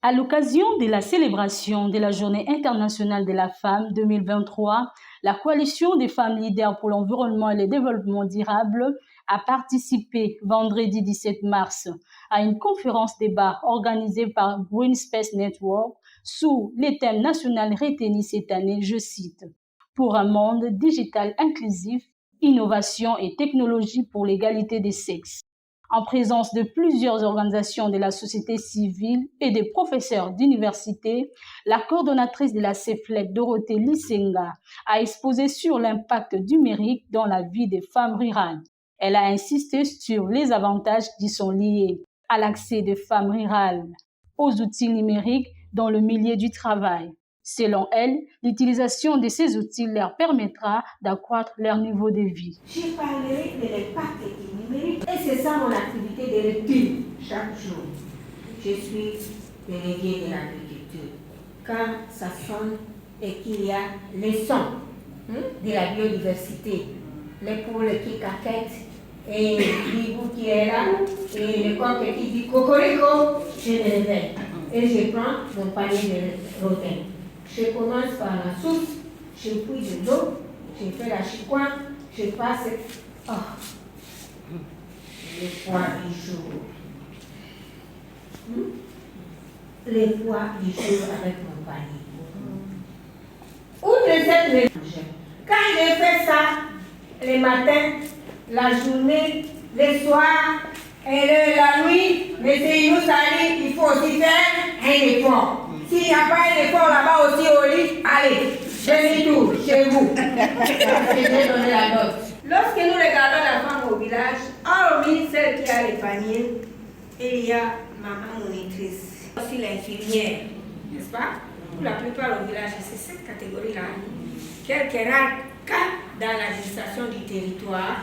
À l'occasion de la célébration de la Journée internationale de la femme 2023, la Coalition des femmes leaders pour l'environnement et le développement durable a participé vendredi 17 mars à une conférence débat organisée par Green Space Network sous le thème national retenu cette année, je cite, pour un monde digital inclusif, innovation et technologie pour l'égalité des sexes. En présence de plusieurs organisations de la société civile et des professeurs d'université, la coordonnatrice de la CEFLEC, Dorothée Lissenga, a exposé sur l'impact numérique dans la vie des femmes rurales. Elle a insisté sur les avantages qui sont liés à l'accès des femmes rurales aux outils numériques dans le milieu du travail. Selon elle, l'utilisation de ces outils leur permettra d'accroître leur niveau de vie. J'ai parlé de l'impact du numérique et c'est ça mon activité de lecture chaque jour. Je suis déléguée de l'agriculture. Quand ça sonne et qu'il y a les sons de la biodiversité, les poules qui caquettent et l'hibou qui est là et le coq qui dit cocorico, je me réveille et je prends mon panier de rotin. Je commence par la source, je puise de l'eau, je fais la chicoine, je passe. Oh, les pois du jour. Les pois du jour avec mon panier. Outre cette mélange, quand j'ai fait ça, les matins, la journée, le soir et la nuit, mais nous salit, il faut aussi faire un effort. S'il n'y a pas un effort là-bas aussi au lit, allez, demi-tour chez vous. Je vais donner la note. Lorsque nous regardons la femme au village, hormis celle qui a les paniers, il y a maman monitrice, aussi l'infirmière, n'est-ce pas? Pour la plupart au village, c'est cette catégorie-là. Quelques rares cas dans l'administration du territoire,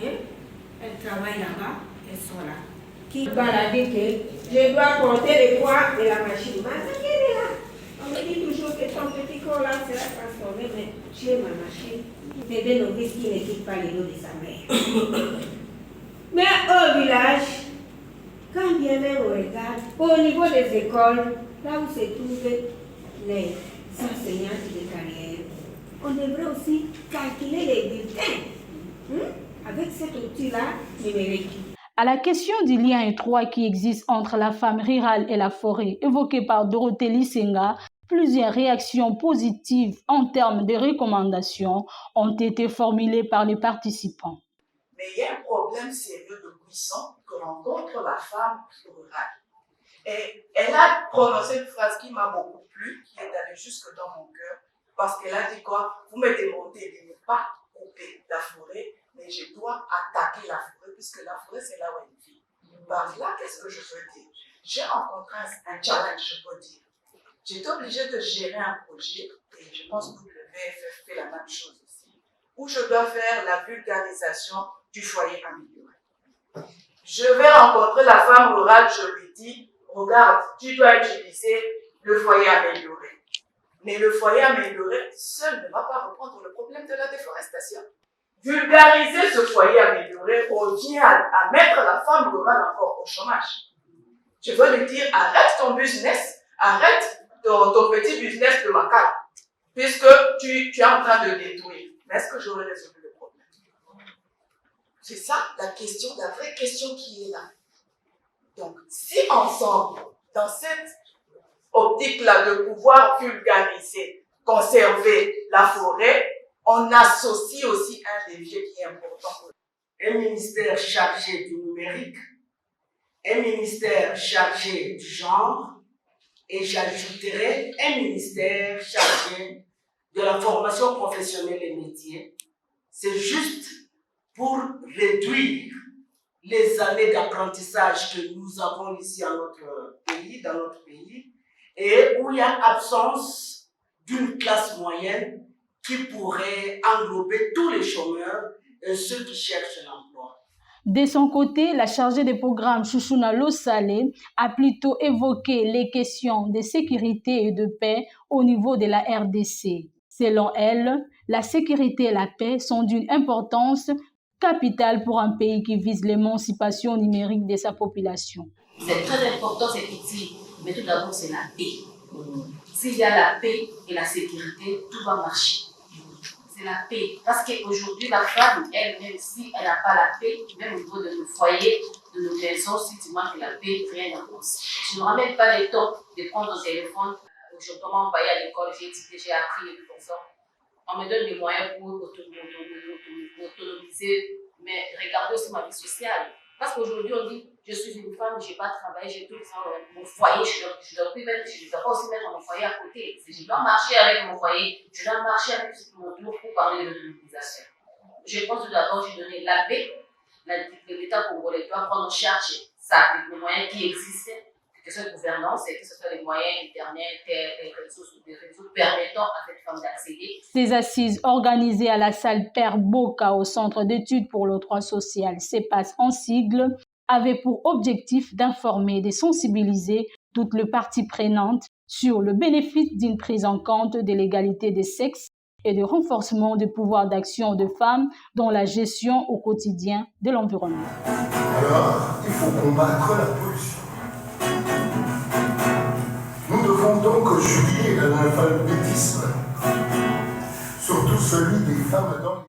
elles travaillent là-bas, elles sont là. Qui baladent que je dois porter les poids de la machine. On me dit toujours que ton petit corps là sera transformé, mais j'ai ma machine. Bébé novice qui ne quitte pas les dos de sa mère. Mais au village, quand bien même on regarde, au niveau des écoles, là où se trouvent les enseignantes de carrière, on devrait aussi calculer les bulletins avec cet outil-là numérique. À la question du lien étroit qui existe entre la femme rurale et la forêt, évoquée par Dorothée Lissenga, plusieurs réactions positives en termes de recommandations ont été formulées par les participants. Mais il y a un problème sérieux de cuisson que rencontre la femme rurale. Et elle a prononcé une phrase qui m'a beaucoup plu, qui est allée jusque dans mon cœur, parce qu'elle a dit quoi? Vous me demandez de ne pas couper la forêt, mais je dois attaquer la forêt, puisque la forêt, c'est là où elle vit. Par là, qu'est-ce que je veux dire? J'ai rencontré un challenge, je peux dire. J'étais obligée de gérer un projet, et je pense que le VFF fait la même chose aussi, où je dois faire la vulgarisation du foyer amélioré. Je vais rencontrer la femme rurale, je lui dis, regarde, tu dois utiliser le foyer amélioré. Mais le foyer amélioré seul ne va pas reprendre le problème de la déforestation. Vulgariser ce foyer amélioré revient à mettre la femme rurale encore au chômage. Je veux lui dire, arrête ton business, arrête ton petit business de macabre, puisque tu es en train de détruire. Mais est-ce que j'aurais résolu le problème? C'est ça la question, la vraie question qui est là. Donc, si ensemble, dans cette optique-là de pouvoir vulgariser, conserver la forêt, on associe aussi un levier qui est important. Un ministère chargé du numérique, un ministère chargé du genre, et j'ajouterai un ministère chargé de la formation professionnelle et métiers. C'est juste pour réduire les années d'apprentissage que nous avons ici dans notre pays, et où il y a absence d'une classe moyenne qui pourrait englober tous les chômeurs et ceux qui cherchent l'emploi. De son côté, la chargée des programmes Chouchouna Losale a plutôt évoqué les questions de sécurité et de paix au niveau de la RDC. Selon elle, la sécurité et la paix sont d'une importance capitale pour un pays qui vise l'émancipation numérique de sa population. C'est très important cet outil Mais tout d'abord, c'est la paix. S'il y a la paix et la sécurité, tout va marcher. C'est la paix. Parce qu'aujourd'hui, la femme, elle, même si elle n'a pas la paix, même au niveau de nos foyers, de nos maisons, si tu manques la paix, rien n'avance. Je ne ramène pas le temps de prendre un téléphone. Aujourd'hui, on m'a envoyé à l'école, j'ai appris et tout comme ça. On me donne des moyens pour autonomiser, mais regardez aussi ma vie sociale. Parce qu'aujourd'hui, on dit, je suis une femme, je n'ai pas travaillé, j'ai tout ça, mon foyer, je dois pas aussi mettre mon foyer à côté. Je dois marcher avec mon foyer, je dois marcher avec mon tour pour parler de l'autonomisation. Je pense tout d'abord, je donner la paix, l'État congolais doit prendre en charge ça, les moyens qui existent, que ce soit la gouvernance et que ce soit les moyens Internet, les réseaux permettant à cette femme d'accéder. Ces assises organisées à la salle Père Boka au Centre d'études pour le droit social, CEPAS en sigle, avaient pour objectif d'informer et de sensibiliser toutes les parties prenantes sur le bénéfice d'une prise en compte de l'égalité des sexes et de renforcement du pouvoir d'action de femmes dans la gestion au quotidien de l'environnement. Alors, il faut combattre la pollution. Nous devons donc juguler l'analphabétisme, surtout celui des femmes dans